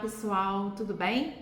pessoal, tudo bem?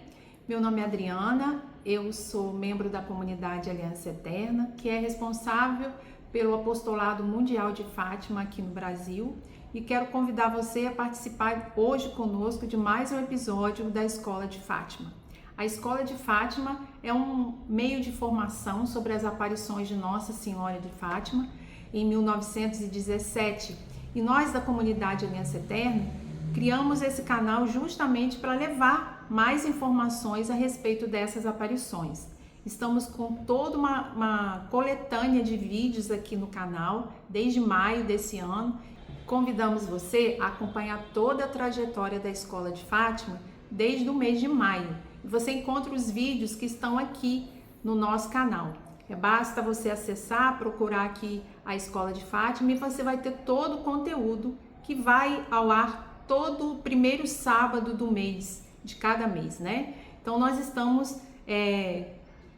Meu nome é Adriana, eu sou membro da comunidade Aliança Eterna, que é responsável pelo Apostolado Mundial de Fátima aqui no Brasil, e quero convidar você a participar hoje conosco de mais um episódio da Escola de Fátima. A Escola de Fátima é um meio de formação sobre as aparições de Nossa Senhora de Fátima em 1917, e nós da comunidade Aliança Eterna criamos esse canal justamente para levar mais informações a respeito dessas aparições. Estamos com toda uma coletânea de vídeos aqui no canal, desde maio desse ano. Convidamos você a acompanhar toda a trajetória da Escola de Fátima desde o mês de maio. Você encontra os vídeos que estão aqui no nosso canal. Basta você acessar, procurar aqui a Escola de Fátima e você vai ter todo o conteúdo que vai ao ar todo o primeiro sábado do mês, de cada mês, né? Então nós estamos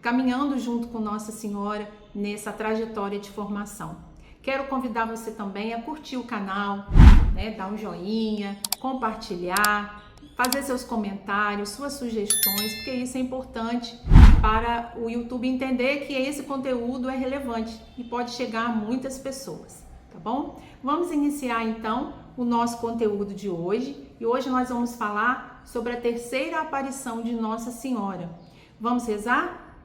caminhando junto com Nossa Senhora nessa trajetória de formação. Quero convidar você também a curtir o canal, né? Dar um joinha, compartilhar, fazer seus comentários, suas sugestões, porque isso é importante para o YouTube entender que esse conteúdo é relevante e pode chegar a muitas pessoas, tá bom? Vamos iniciar então o nosso conteúdo de hoje, e hoje nós vamos falar sobre a terceira aparição de Nossa Senhora. Vamos rezar?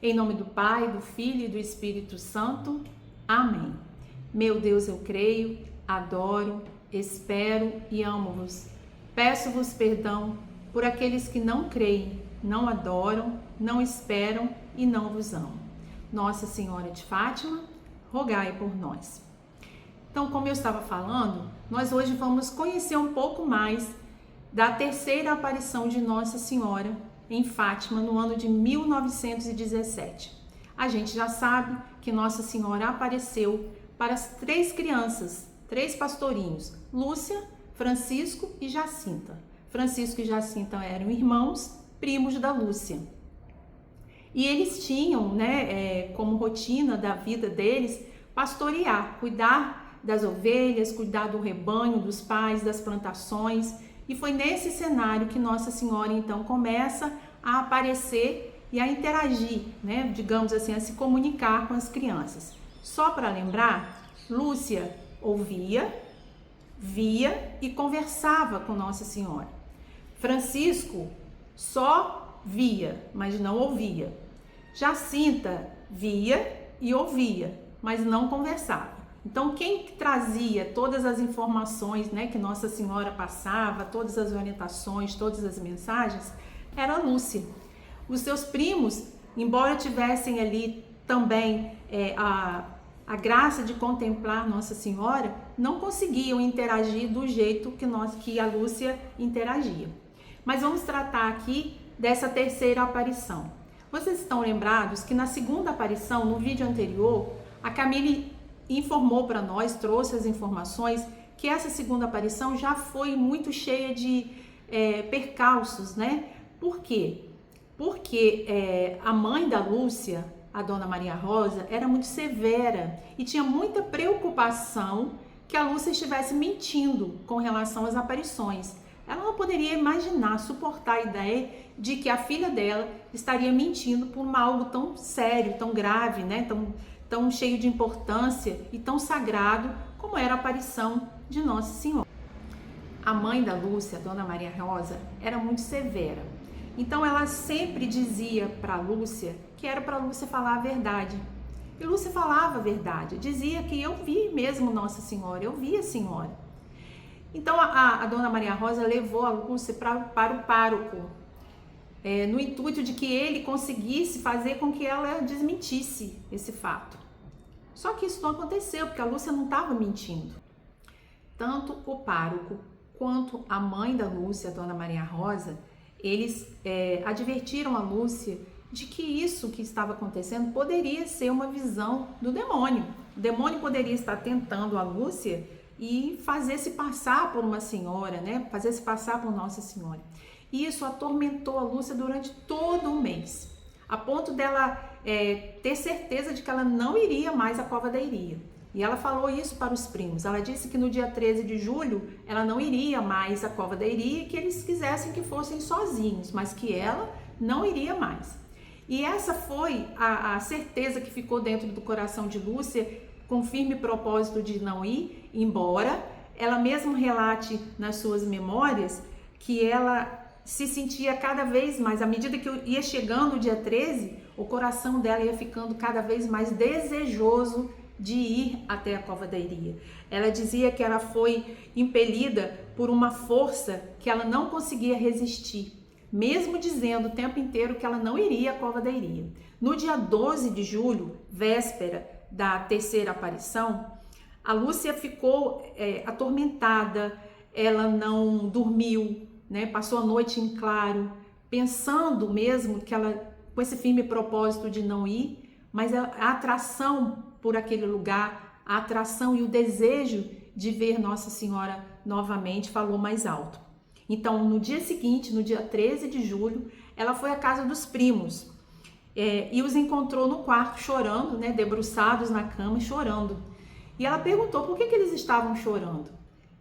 Em nome do Pai, do Filho e do Espírito Santo. Amém. Meu Deus, eu creio, adoro, espero e amo-vos. Peço-vos perdão por aqueles que não creem, não adoram, não esperam e não vos amam. Nossa Senhora de Fátima, rogai por nós. Então, como eu estava falando, nós hoje vamos conhecer um pouco mais da terceira aparição de Nossa Senhora em Fátima no ano de 1917. A gente já sabe que Nossa Senhora apareceu para as três crianças, três pastorinhos, Lúcia, Francisco e Jacinta. Francisco e Jacinta eram irmãos, primos da Lúcia. E eles tinham, como rotina da vida deles, pastorear, cuidar das ovelhas, cuidar do rebanho, dos pais, das plantações. E foi nesse cenário que Nossa Senhora então começa a aparecer e a interagir, digamos assim, a se comunicar com as crianças. Só para lembrar, Lúcia ouvia, via e conversava com Nossa Senhora. Francisco só via, mas não ouvia. Jacinta via e ouvia, mas não conversava. Então, quem trazia todas as informações, que Nossa Senhora passava, todas as orientações, todas as mensagens, era Lúcia. Os seus primos, embora tivessem ali também a graça de contemplar Nossa Senhora, não conseguiam interagir do jeito que a Lúcia interagia. Mas vamos tratar aqui dessa terceira aparição. Vocês estão lembrados que na segunda aparição, no vídeo anterior, a Camille informou para nós, trouxe as informações, que essa segunda aparição já foi muito cheia de percalços, Por quê? Porque a mãe da Lúcia, a Dona Maria Rosa, era muito severa e tinha muita preocupação que a Lúcia estivesse mentindo com relação às aparições. Ela não poderia imaginar, suportar a ideia de que a filha dela estaria mentindo por algo tão sério, tão grave, tão cheio de importância e tão sagrado como era a aparição de Nossa Senhora. A mãe da Lúcia, Dona Maria Rosa, era muito severa. Então ela sempre dizia para Lúcia que era para Lúcia falar a verdade. E Lúcia falava a verdade, dizia que eu vi mesmo Nossa Senhora, eu vi a Senhora. Então a Dona Maria Rosa levou a Lúcia para o pároco, no intuito de que ele conseguisse fazer com que ela desmentisse esse fato. Só que isso não aconteceu, porque a Lúcia não estava mentindo. Tanto o pároco quanto a mãe da Lúcia, a Dona Maria Rosa, eles advertiram a Lúcia de que isso que estava acontecendo poderia ser uma visão do demônio. O demônio poderia estar tentando a Lúcia e fazer-se passar por uma senhora, fazer-se passar por Nossa Senhora. E isso atormentou a Lúcia durante todo o mês, a ponto dela ter certeza de que ela não iria mais à Cova da Iria. E ela falou isso para os primos. Ela disse que no dia 13 de julho ela não iria mais à Cova da Iria e que eles quisessem que fossem sozinhos, mas que ela não iria mais. E essa foi a certeza que ficou dentro do coração de Lúcia, com firme propósito de não ir, embora ela mesma relate nas suas memórias que ela se sentia cada vez mais, à medida que ia chegando o dia 13, o coração dela ia ficando cada vez mais desejoso de ir até a Cova da Iria. Ela dizia que ela foi impelida por uma força que ela não conseguia resistir, mesmo dizendo o tempo inteiro que ela não iria à Cova da Iria. No dia 12 de julho, véspera da terceira aparição, a Lúcia ficou atormentada, ela não dormiu, né? Passou a noite em claro, pensando mesmo que ela, com esse firme propósito de não ir, mas a atração por aquele lugar, a atração e o desejo de ver Nossa Senhora novamente falou mais alto. Então, no dia seguinte, no dia 13 de julho, ela foi à casa dos primos e os encontrou no quarto chorando, né, debruçados na cama, chorando. E ela perguntou por que eles estavam chorando.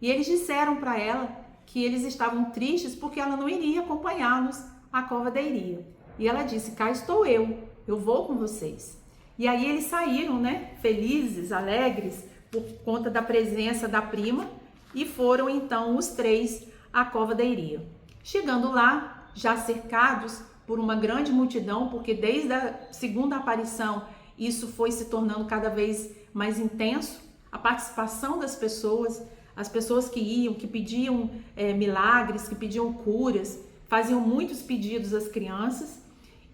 E eles disseram para ela que eles estavam tristes porque ela não iria acompanhá-los à Cova da Iria. E ela disse: cá estou eu vou com vocês. E aí eles saíram, né, felizes, alegres, por conta da presença da prima, e foram então os três à Cova da Iria. Chegando lá, já cercados por uma grande multidão, porque desde a segunda aparição isso foi se tornando cada vez mais intenso, a participação das pessoas, as pessoas que iam, que pediam milagres, que pediam curas, faziam muitos pedidos às crianças,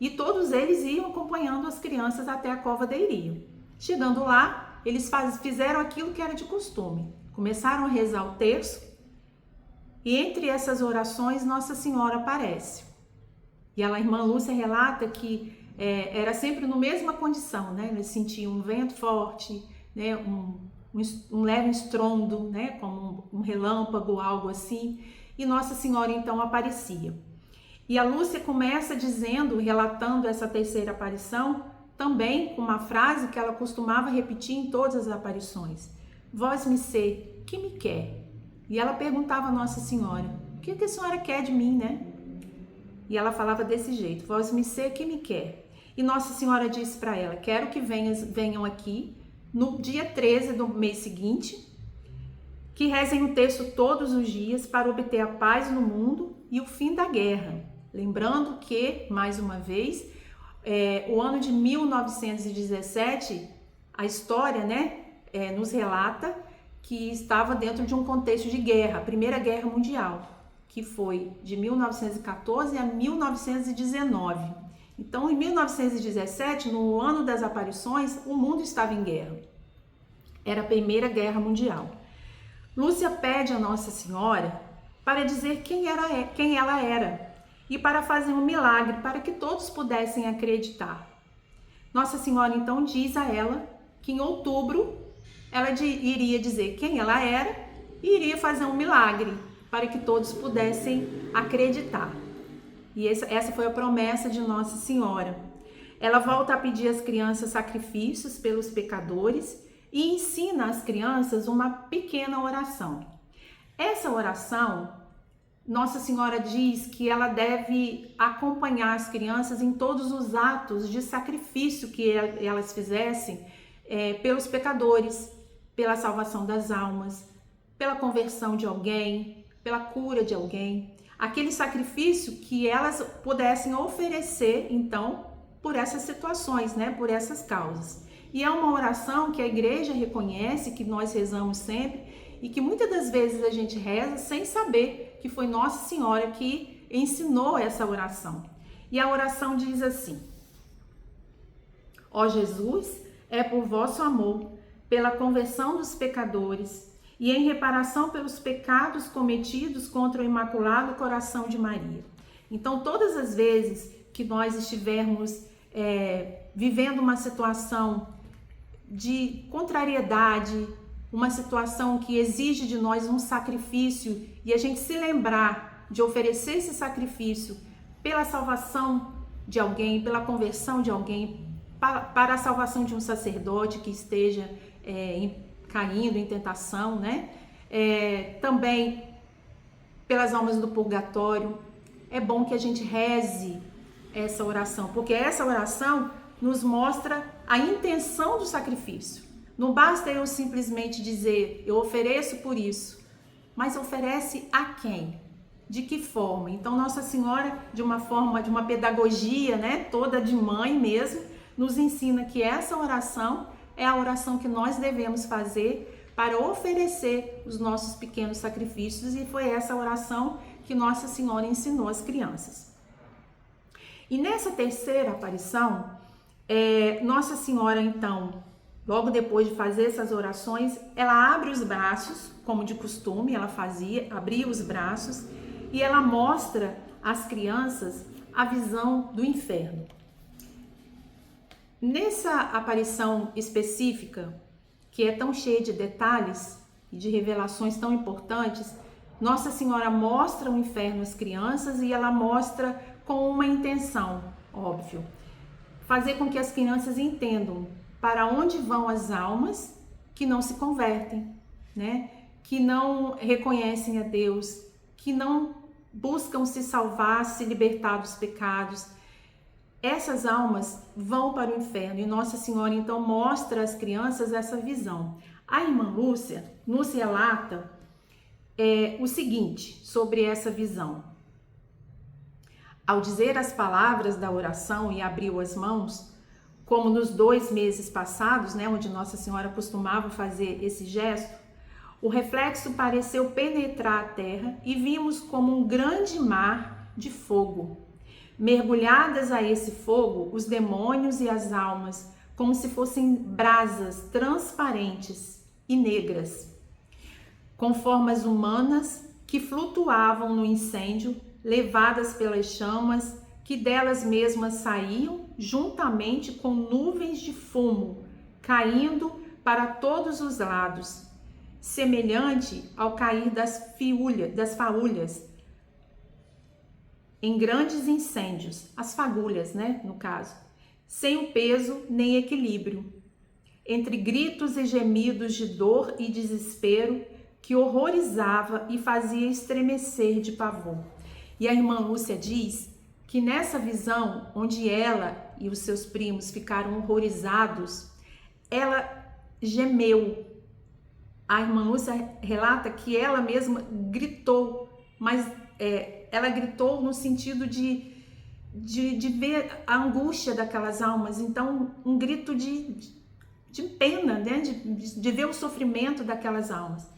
e todos eles iam acompanhando as crianças até a Cova da Iria. Chegando lá, eles fizeram aquilo que era de costume. Começaram a rezar o terço, e entre essas orações Nossa Senhora aparece. E a irmã Lúcia relata que era sempre na mesma condição, né? Eles sentiam um vento forte, né? um leve estrondo, né? Como um relâmpago, algo assim. E Nossa Senhora então aparecia. E a Lúcia começa dizendo, relatando essa terceira aparição, também com uma frase que ela costumava repetir em todas as aparições: vós me sei, que me quer? E ela perguntava a Nossa Senhora: o que a senhora quer de mim, né? E ela falava desse jeito: vós me sei, que me quer? E Nossa Senhora disse para ela: quero que venham aqui no dia 13 do mês seguinte, que rezem o terço todos os dias para obter a paz no mundo e o fim da guerra. Lembrando que, mais uma vez, o ano de 1917, a história, né, nos relata que estava dentro de um contexto de guerra, a Primeira Guerra Mundial, que foi de 1914 a 1919. Então, em 1917, no ano das aparições, o mundo estava em guerra. Era a Primeira Guerra Mundial. Lúcia pede a Nossa Senhora para dizer quem ela era e para fazer um milagre para que todos pudessem acreditar. Nossa Senhora então diz a ela que em outubro ela iria dizer quem ela era e iria fazer um milagre para que todos pudessem acreditar. E essa foi a promessa de Nossa Senhora. Ela volta a pedir às crianças sacrifícios pelos pecadores e ensina às crianças uma pequena oração. Essa oração, Nossa Senhora diz que ela deve acompanhar as crianças em todos os atos de sacrifício que elas fizessem pelos pecadores, pela salvação das almas, pela conversão de alguém, pela cura de alguém. Aquele sacrifício que elas pudessem oferecer, então, por essas situações, né? Por essas causas. E é uma oração que a igreja reconhece, que nós rezamos sempre, e que muitas das vezes a gente reza sem saber que foi Nossa Senhora que ensinou essa oração. E a oração diz assim: ó Jesus, é por vosso amor, pela conversão dos pecadores e em reparação pelos pecados cometidos contra o Imaculado Coração de Maria. Então, todas as vezes que nós estivermos vivendo uma situação de contrariedade, uma situação que exige de nós um sacrifício, e a gente se lembrar de oferecer esse sacrifício pela salvação de alguém, pela conversão de alguém, para a salvação de um sacerdote que esteja caindo em tentação, né? Também pelas almas do purgatório. É bom que a gente reze essa oração, porque essa oração nos mostra a intenção do sacrifício. Não basta eu simplesmente dizer, eu ofereço por isso, mas oferece a quem? De que forma? Então Nossa Senhora, de uma pedagogia, né, toda de mãe mesmo, nos ensina que essa oração é a oração que nós devemos fazer para oferecer os nossos pequenos sacrifícios, e foi essa oração que Nossa Senhora ensinou às crianças. E nessa terceira aparição, Nossa Senhora, então, logo depois de fazer essas orações, ela abre os braços, como de costume ela fazia, abria os braços, e ela mostra às crianças a visão do inferno. Nessa aparição específica, que é tão cheia de detalhes e de revelações tão importantes, Nossa Senhora mostra o inferno às crianças, e ela mostra com uma intenção, óbvio, fazer com que as crianças entendam para onde vão as almas que não se convertem, né? Que não reconhecem a Deus, que não buscam se salvar, se libertar dos pecados. Essas almas vão para o inferno, e Nossa Senhora então mostra às crianças essa visão. A irmã Lúcia nos relata o seguinte sobre essa visão. Ao dizer as palavras da oração e abriu as mãos, como nos 2 meses passados, né, onde Nossa Senhora costumava fazer esse gesto, o reflexo pareceu penetrar a terra e vimos como um grande mar de fogo. Mergulhadas a esse fogo, os demônios e as almas, como se fossem brasas transparentes e negras, com formas humanas que flutuavam no incêndio, levadas pelas chamas que delas mesmas saíam, juntamente com nuvens de fumo, caindo para todos os lados, semelhante ao cair das faúlhas em grandes incêndios, as fagulhas, né, no caso, sem o peso nem equilíbrio, entre gritos e gemidos de dor e desespero que horrorizava e fazia estremecer de pavor. E a irmã Lúcia diz que nessa visão, onde ela e os seus primos ficaram horrorizados, ela gemeu. A irmã Lúcia relata que ela mesma gritou, mas ela gritou no sentido de ver a angústia daquelas almas. Então, um grito de pena, né? de ver o sofrimento daquelas almas.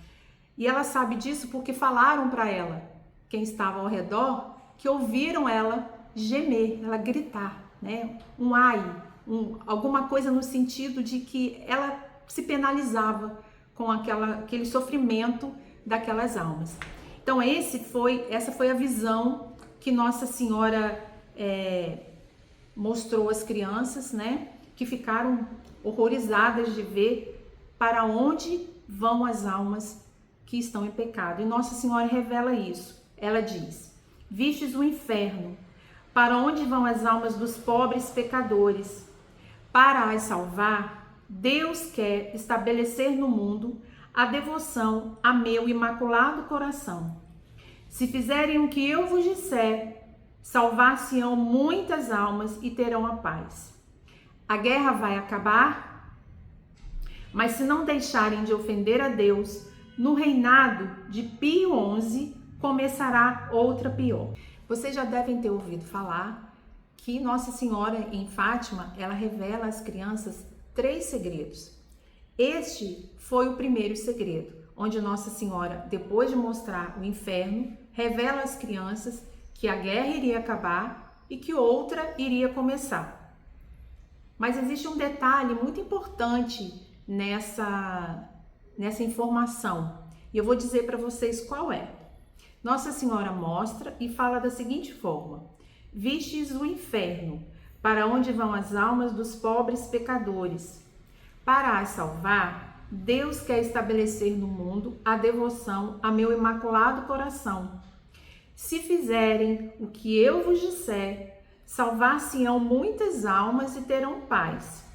E ela sabe disso porque falaram para ela, quem estava ao redor, que ouviram ela gemer, ela gritar, né? Um ai, alguma coisa no sentido de que ela se penalizava com aquele sofrimento daquelas almas. Então essa foi a visão que Nossa Senhora mostrou às crianças, né? Que ficaram horrorizadas de ver para onde vão as almas que estão em pecado. E Nossa Senhora revela isso. Ela diz: vistes o inferno, para onde vão as almas dos pobres pecadores. Para as salvar, Deus quer estabelecer no mundo a devoção a meu imaculado coração. Se fizerem o que eu vos disser, salvar-se-ão muitas almas e terão a paz. A guerra vai acabar, mas se não deixarem de ofender a Deus, no reinado de Pio XI começará outra pior. Vocês já devem ter ouvido falar que Nossa Senhora em Fátima, ela revela às crianças 3 segredos. Este foi o primeiro segredo, onde Nossa Senhora, depois de mostrar o inferno, revela às crianças que a guerra iria acabar e que outra iria começar. Mas existe um detalhe muito importante nessa informação, e eu vou dizer para vocês qual é. Nossa Senhora mostra e fala da seguinte forma: vistes o inferno, para onde vão as almas dos pobres pecadores. Para as salvar, Deus quer estabelecer no mundo a devoção a meu imaculado coração. Se fizerem o que eu vos disser, salvar-se-ão muitas almas e terão paz.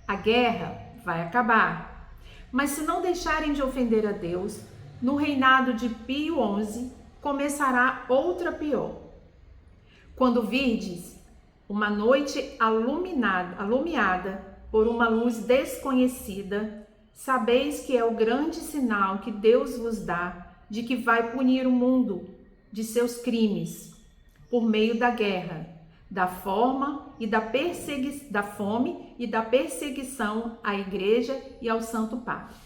A guerra vai acabar, Mas se não deixarem de ofender a Deus, no reinado de Pio XI começará outra pior. Quando virdes uma noite alumiada por uma luz desconhecida, sabeis que é o grande sinal que Deus vos dá de que vai punir o mundo de seus crimes por meio da guerra, da fome e da perseguição à igreja e ao Santo Padre.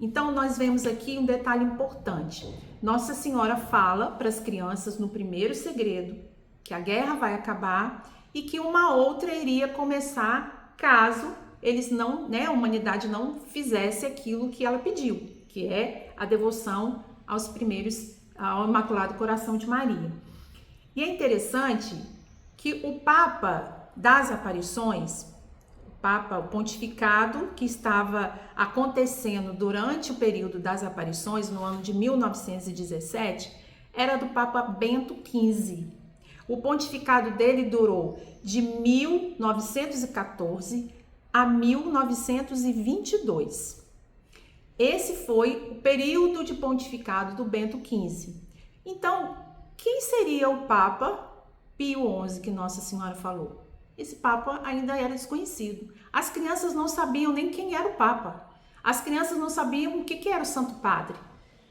Então nós vemos aqui um detalhe importante. Nossa Senhora fala para as crianças no primeiro segredo que a guerra vai acabar e que uma outra iria começar caso eles não, a humanidade não fizesse aquilo que ela pediu, que é a devoção ao Imaculado Coração de Maria. E é interessante que o Papa das Aparições, o pontificado que estava acontecendo durante o período das aparições, no ano de 1917, era do Papa Bento XV. O pontificado dele durou de 1914 a 1922. Esse foi o período de pontificado do Bento XV. Então, quem seria o Papa Pio XI que Nossa Senhora falou? Esse Papa ainda era desconhecido. As crianças não sabiam nem quem era o Papa. As crianças não sabiam o que era o Santo Padre,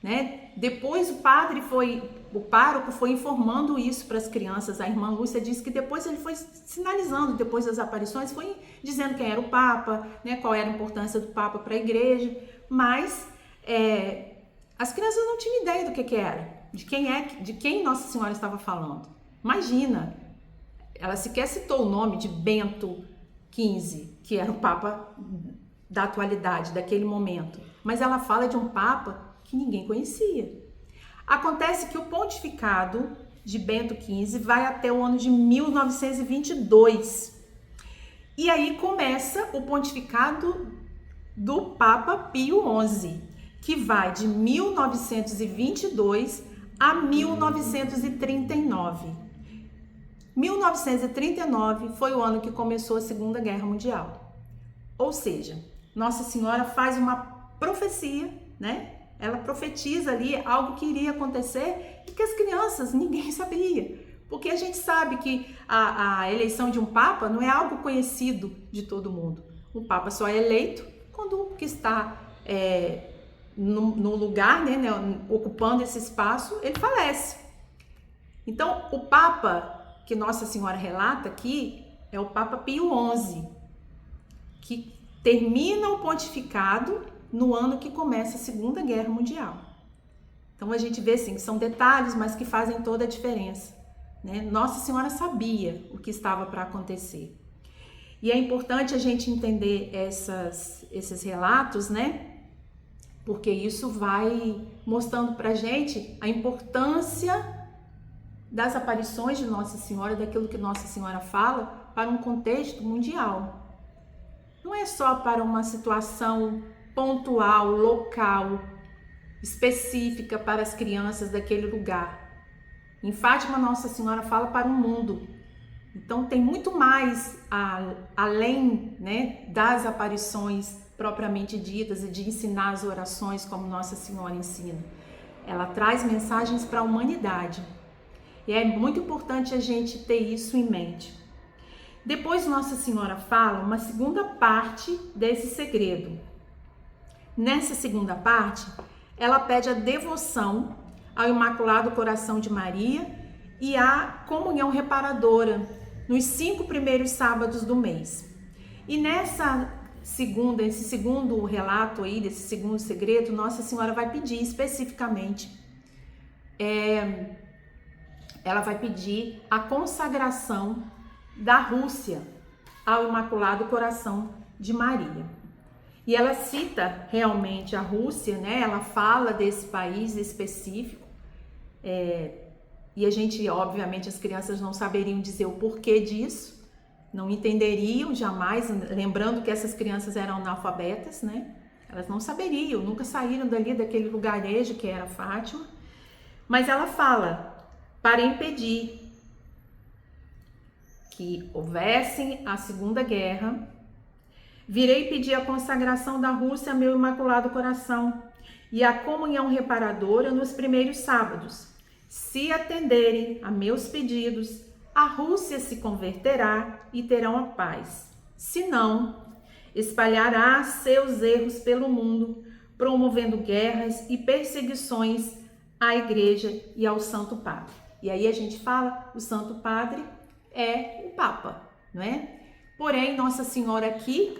né? Depois o pároco foi informando isso para as crianças. A irmã Lúcia disse que depois ele foi sinalizando, depois das aparições, foi dizendo quem era o Papa, né? Qual era a importância do Papa para a igreja. Mas as crianças não tinham ideia do que era, de quem Nossa Senhora estava falando. Imagina, ela sequer citou o nome de Bento XV, que era o Papa da atualidade, daquele momento. Mas ela fala de um Papa que ninguém conhecia. Acontece que o pontificado de Bento XV vai até o ano de 1922. E aí começa o pontificado do Papa Pio XI, que vai de 1922 a 1939. 1939 foi o ano que começou a Segunda Guerra Mundial. Ou seja, Nossa Senhora faz uma profecia, né? Ela profetiza ali algo que iria acontecer e que as crianças, ninguém sabia. Porque a gente sabe que a eleição de um Papa não é algo conhecido de todo mundo. O Papa só é eleito quando o que está no lugar, né, ocupando esse espaço, ele falece. Então, o Papa que Nossa Senhora relata aqui é o Papa Pio XI, que termina o pontificado no ano que começa a Segunda Guerra Mundial. Então a gente vê assim, que são detalhes, mas que fazem toda a diferença, né? Nossa Senhora sabia o que estava para acontecer. E é importante a gente entender esses relatos, né? Porque isso vai mostrando para a gente a importância das aparições de Nossa Senhora, daquilo que Nossa Senhora fala, para um contexto mundial. Não é só para uma situação pontual, local, específica para as crianças daquele lugar. Em Fátima, Nossa Senhora fala para o mundo. Então tem muito mais além, né, das aparições propriamente ditas e de ensinar as orações como Nossa Senhora ensina. Ela traz mensagens para a humanidade. E é muito importante a gente ter isso em mente. Depois Nossa Senhora fala uma segunda parte desse segredo. Nessa segunda parte, ela pede a devoção ao Imaculado Coração de Maria e a comunhão reparadora nos 5 primeiros sábados do mês. E esse segundo relato aí, desse segundo segredo, Nossa Senhora vai pedir especificamente, ela vai pedir a consagração da Rússia ao Imaculado Coração de Maria. E ela cita realmente a Rússia, né? Ela fala desse país específico, e a gente, obviamente, as crianças não saberiam dizer o porquê disso, não entenderiam jamais, lembrando que essas crianças eram analfabetas, né? Elas não saberiam, nunca saíram dali daquele lugarejo que era Fátima, mas ela fala para impedir que houvesse a Segunda Guerra, Virei pedir a consagração da Rússia a meu Imaculado Coração e a comunhão reparadora nos primeiros sábados. Se atenderem a meus pedidos, a Rússia se converterá e terão a paz. Se não, espalhará seus erros pelo mundo, promovendo guerras e perseguições à Igreja e ao Santo Padre. E aí a gente fala, o Santo Padre é o Papa, não é? Porém, Nossa Senhora aqui,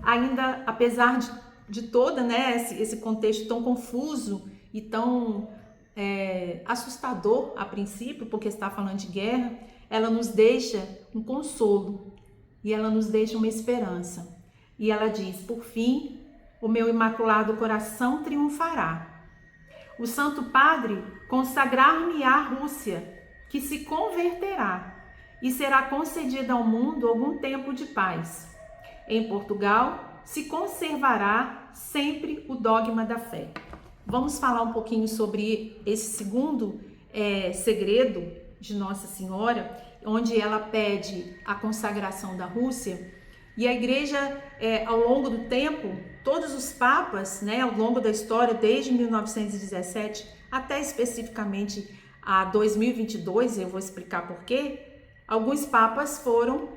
ainda, apesar de toda, né, esse contexto tão confuso e tão assustador a princípio, porque está falando de guerra, ela nos deixa um consolo e ela nos deixa uma esperança. E ela diz, por fim, o meu Imaculado Coração triunfará. O Santo Padre consagrar-me-á a Rússia, que se converterá e será concedida ao mundo algum tempo de paz. Em Portugal, se conservará sempre o dogma da fé. Vamos falar um pouquinho sobre esse segundo segredo de Nossa Senhora, onde ela pede a consagração da Rússia. E a Igreja, ao longo do tempo, todos os papas, né, ao longo da história, desde 1917 até especificamente a 2022, eu vou explicar por quê, alguns papas foram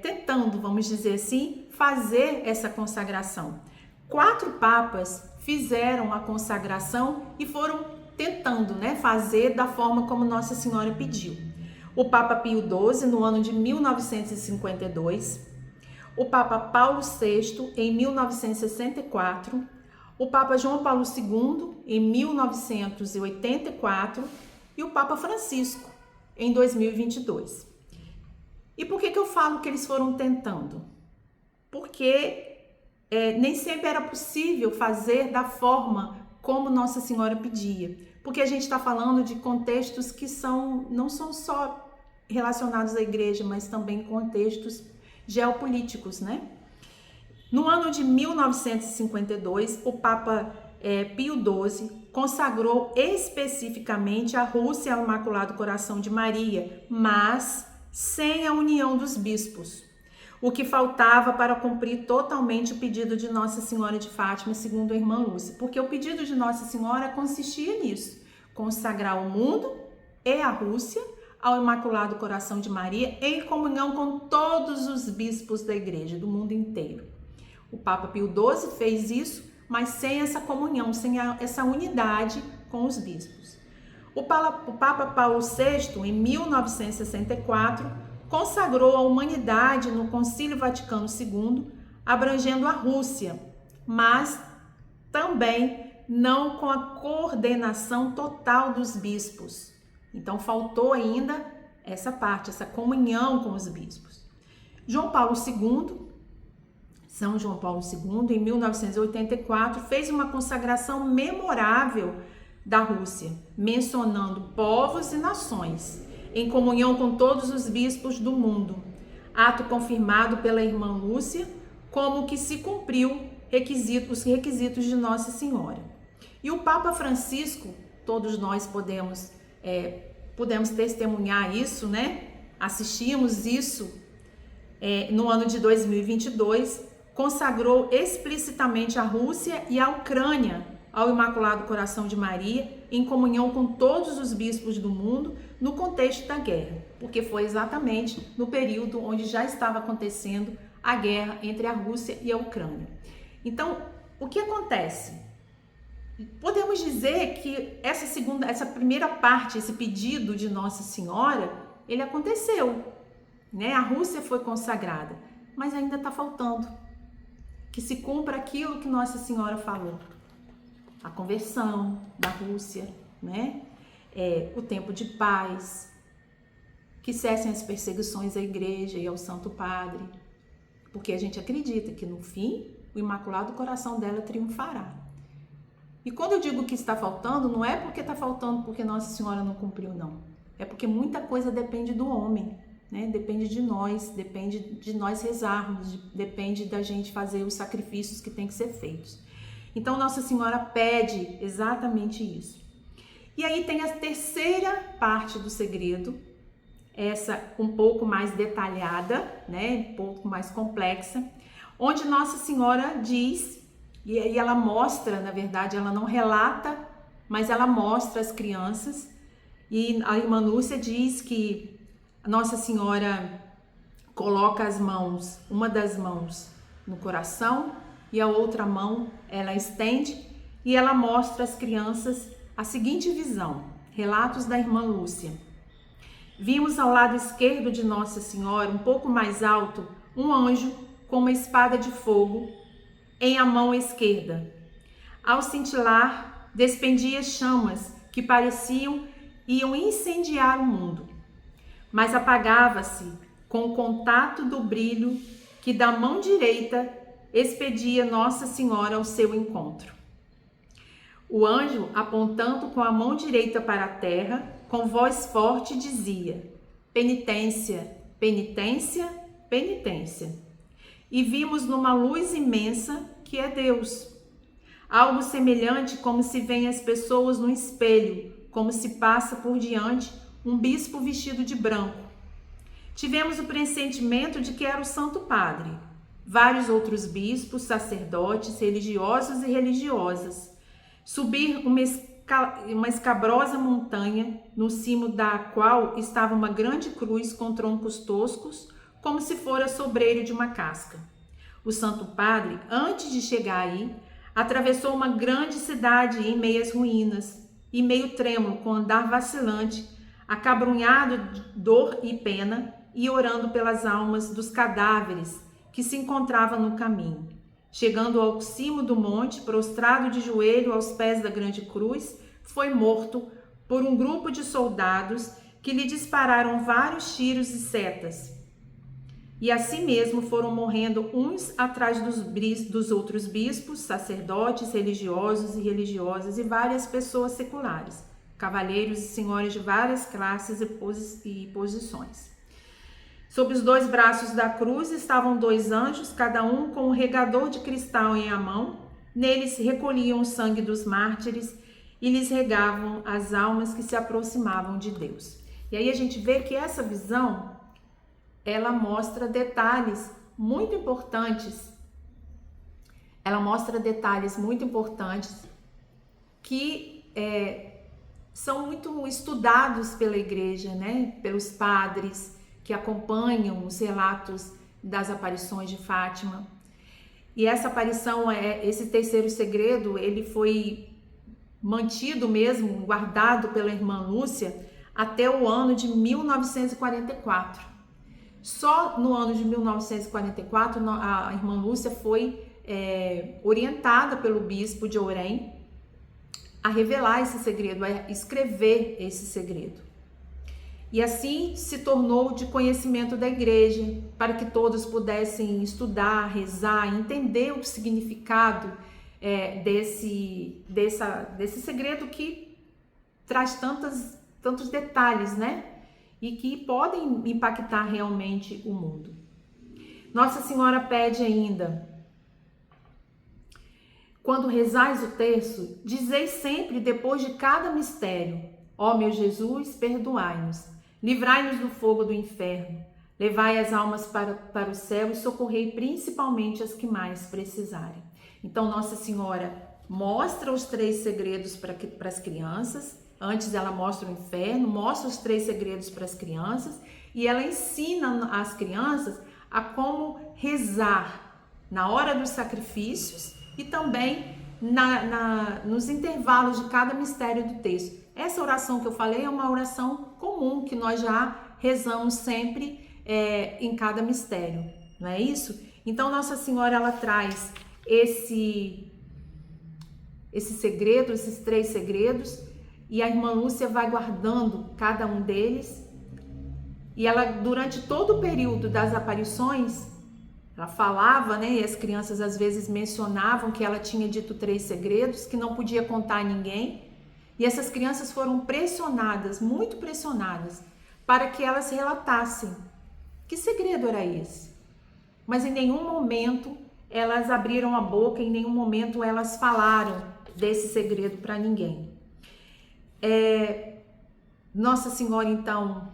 tentando, vamos dizer assim, fazer essa consagração. 4 papas fizeram a consagração e foram tentando, né, fazer da forma como Nossa Senhora pediu. O Papa Pio XII, no ano de 1952, o Papa Paulo VI, em 1964, o Papa João Paulo II, em 1984, e o Papa Francisco, em 2022. E por que eu falo que eles foram tentando? Porque nem sempre era possível fazer da forma como Nossa Senhora pedia. Porque a gente está falando de contextos que não são só relacionados à igreja, mas também contextos geopolíticos, né? No ano de 1952, o Papa Pio XII consagrou especificamente a Rússia ao Imaculado Coração de Maria, mas sem a união dos bispos, o que faltava para cumprir totalmente o pedido de Nossa Senhora de Fátima, segundo a irmã Lúcia, porque o pedido de Nossa Senhora consistia nisso, consagrar o mundo e a Rússia ao Imaculado Coração de Maria em comunhão com todos os bispos da igreja do mundo inteiro. O Papa Pio XII fez isso, mas sem essa comunhão, sem essa unidade com os bispos. O Papa Paulo VI, em 1964, consagrou a humanidade no Concílio Vaticano II, abrangendo a Rússia, mas também não com a coordenação total dos bispos. Então faltou ainda essa parte, essa comunhão com os bispos. São João Paulo II, em 1984, fez uma consagração memorável da Rússia, mencionando povos e nações, em comunhão com todos os bispos do mundo, ato confirmado pela irmã Lúcia, como que se cumpriu os requisitos de Nossa Senhora. E o Papa Francisco, todos nós podemos testemunhar isso, né? Assistimos isso no ano de 2022, consagrou explicitamente a Rússia e a Ucrânia ao Imaculado Coração de Maria, em comunhão com todos os bispos do mundo, no contexto da guerra, porque foi exatamente no período onde já estava acontecendo a guerra entre a Rússia e a Ucrânia. Então, o que acontece? Podemos dizer que essa primeira parte, esse pedido de Nossa Senhora, ele aconteceu, né? A Rússia foi consagrada, mas ainda está faltando que se cumpra aquilo que Nossa Senhora falou. A conversão da Rússia, né? O tempo de paz, que cessem as perseguições à igreja e ao Santo Padre, porque a gente acredita que no fim o Imaculado Coração dela triunfará. E quando eu digo que está faltando, não é porque está faltando porque Nossa Senhora não cumpriu, não. É porque muita coisa depende do homem, né? Depende de nós rezarmos, depende da gente fazer os sacrifícios que tem que ser feitos. Então Nossa Senhora pede exatamente isso. E aí tem a terceira parte do segredo, essa um pouco mais detalhada, né? Um pouco mais complexa, onde Nossa Senhora diz, e ela mostra, na verdade, ela não relata, mas ela mostra as crianças, e a irmã Lúcia diz que Nossa Senhora coloca as mãos, uma das mãos no coração e a outra mão ela estende e ela mostra às crianças a seguinte visão. Relatos da irmã Lúcia. Vimos ao lado esquerdo de Nossa Senhora, um pouco mais alto, um anjo com uma espada de fogo em a mão esquerda. Ao cintilar, despendia chamas que pareciam iam incendiar o mundo, mas apagava-se com o contato do brilho que da mão direita expedia Nossa Senhora ao seu encontro. O anjo, apontando com a mão direita para a terra, com voz forte dizia: penitência, penitência, penitência. E vimos numa luz imensa que é Deus. Algo semelhante como se veem as pessoas no espelho, como se passa por diante um bispo vestido de branco. Tivemos o pressentimento de que era o Santo Padre, vários outros bispos, sacerdotes, religiosos e religiosas, subir uma escabrosa montanha, no cimo da qual estava uma grande cruz com troncos toscos, como se fora sobreiro de uma casca. O Santo Padre, antes de chegar aí, atravessou uma grande cidade em meias ruínas, e meio trêmulo, com andar vacilante, acabrunhado de dor e pena, e orando pelas almas dos cadáveres que se encontravam no caminho. Chegando ao cimo do monte, prostrado de joelho aos pés da grande cruz, foi morto por um grupo de soldados que lhe dispararam vários tiros e setas. E assim mesmo foram morrendo uns atrás dos outros bispos, sacerdotes, religiosos e religiosas e várias pessoas seculares, cavalheiros e senhores de várias classes e posições. Sob os dois braços da cruz estavam dois anjos, cada um com um regador de cristal em a mão. Neles recolhiam o sangue dos mártires e lhes regavam as almas que se aproximavam de Deus. E aí a gente vê que essa visão, ela mostra detalhes muito importantes. Ela mostra detalhes muito importantes que são muito estudados pela igreja, né? Pelos padres que acompanham os relatos das aparições de Fátima. E essa aparição, esse terceiro segredo, ele foi mantido mesmo, guardado pela irmã Lúcia até o ano de 1944. Só no ano de 1944, a irmã Lúcia foi orientada pelo bispo de Ourém a revelar esse segredo, a escrever esse segredo. E assim se tornou de conhecimento da igreja, para que todos pudessem estudar, rezar, entender o significado desse segredo que traz tantos detalhes, né? E que podem impactar realmente o mundo. Nossa Senhora pede ainda: quando rezais o terço, dizei sempre depois de cada mistério: ó meu Jesus, perdoai-nos, livrai-nos do fogo do inferno, levai as almas para o céu e socorrei principalmente as que mais precisarem. Então Nossa Senhora mostra os 3 segredos para as crianças. Antes ela mostra o inferno, mostra os 3 segredos para as crianças e ela ensina as crianças a como rezar na hora dos sacrifícios e também nos intervalos de cada mistério do texto. Essa oração que eu falei é uma oração comum que nós já rezamos sempre em cada mistério, não é isso? Então Nossa Senhora ela traz esse segredo, esses 3 segredos. E a irmã Lúcia vai guardando cada um deles. E ela, durante todo o período das aparições, ela falava, né? E as crianças às vezes mencionavam que ela tinha dito 3 segredos, que não podia contar a ninguém. E essas crianças foram pressionadas, muito pressionadas, para que elas relatassem. Que segredo era esse? Mas em nenhum momento elas abriram a boca, em nenhum momento elas falaram desse segredo para ninguém. Nossa Senhora então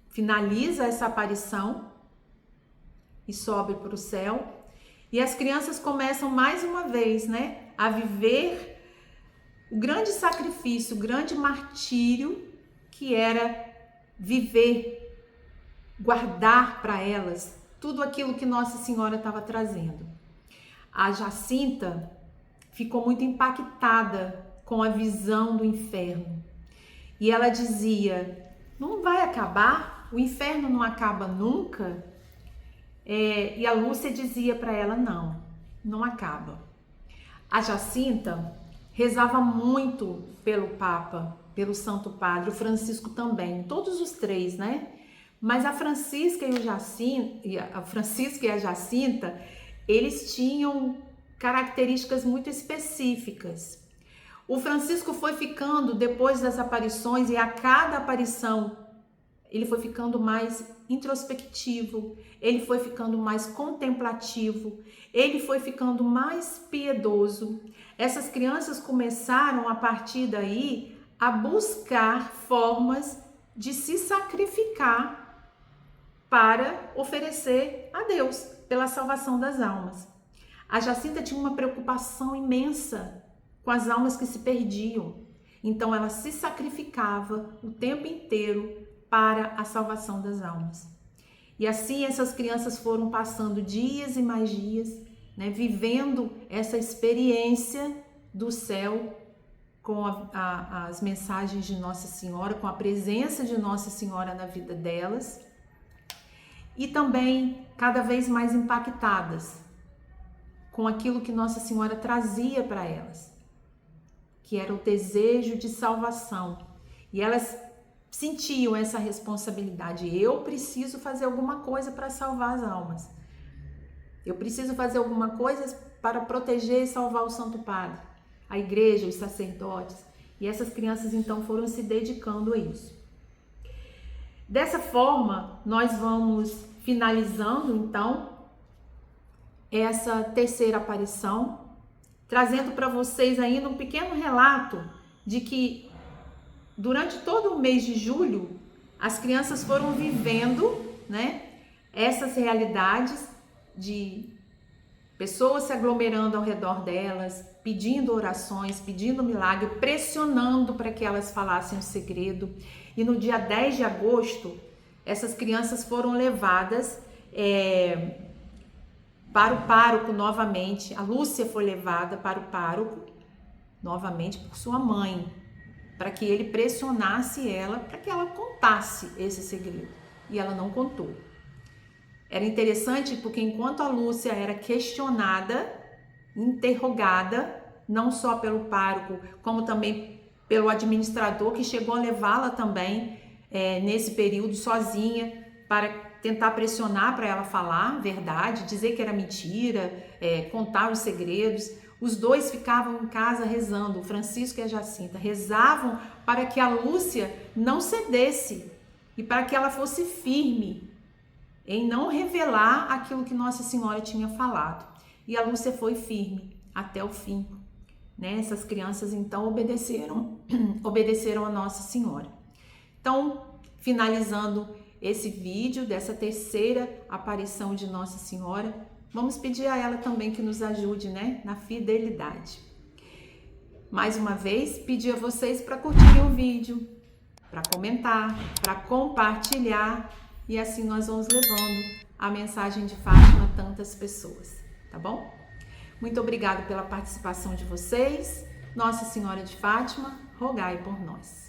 finaliza essa aparição e sobe para o céu E as crianças começam mais uma vez, né, a viver o grande sacrifício, o grande martírio que era viver, guardar para elas tudo aquilo que Nossa Senhora estava trazendo. A Jacinta ficou muito impactada com a visão do inferno. E ela dizia: não vai acabar? O inferno não acaba nunca? E a Lúcia dizia para ela: não acaba. A Jacinta rezava muito pelo Papa, pelo Santo Padre, o Francisco também, todos os três, né? Mas a Francisca e a Jacinta, eles tinham características muito específicas. O Francisco foi ficando, depois das aparições, e a cada aparição, ele foi ficando mais introspectivo, ele foi ficando mais contemplativo, ele foi ficando mais piedoso. Essas crianças começaram, a partir daí, a buscar formas de se sacrificar para oferecer a Deus pela salvação das almas. A Jacinta tinha uma preocupação imensa com as almas que se perdiam. Então ela se sacrificava o tempo inteiro para a salvação das almas. E assim essas crianças foram passando dias e mais dias, né, vivendo essa experiência do céu com as mensagens de Nossa Senhora, com a presença de Nossa Senhora na vida delas, e também cada vez mais impactadas com aquilo que Nossa Senhora trazia para elas, que era o desejo de salvação. E elas sentiam essa responsabilidade: eu preciso fazer alguma coisa para salvar as almas, eu preciso fazer alguma coisa para proteger e salvar o Santo Padre, a igreja, os sacerdotes. E essas crianças então foram se dedicando a isso. Dessa forma, nós vamos finalizando então essa terceira aparição, trazendo para vocês ainda um pequeno relato de que durante todo o mês de julho as crianças foram vivendo, né, essas realidades de pessoas se aglomerando ao redor delas, pedindo orações, pedindo milagre, pressionando para que elas falassem o segredo. E no dia 10 de agosto, essas crianças foram levadas para o pároco novamente. A Lúcia foi levada para o pároco novamente por sua mãe, para que ele pressionasse ela, para que ela contasse esse segredo. E ela não contou. Era interessante porque enquanto a Lúcia era questionada, interrogada, não só pelo pároco, como também pelo administrador, que chegou a levá-la também nesse período sozinha, para tentar pressionar para ela falar a verdade, dizer que era mentira, contar os segredos. Os dois ficavam em casa rezando, o Francisco e a Jacinta rezavam para que a Lúcia não cedesse e para que ela fosse firme em não revelar aquilo que Nossa Senhora tinha falado. E a Lúcia foi firme até o fim, né? Essas crianças então obedeceram a Nossa Senhora. Então, finalizando esse vídeo dessa terceira aparição de Nossa Senhora, vamos pedir a ela também que nos ajude, né, na fidelidade. Mais uma vez, pedir a vocês para curtirem o vídeo, para comentar, para compartilhar, e assim nós vamos levando a mensagem de Fátima a tantas pessoas, tá bom? Muito obrigada pela participação de vocês. Nossa Senhora de Fátima, rogai por nós.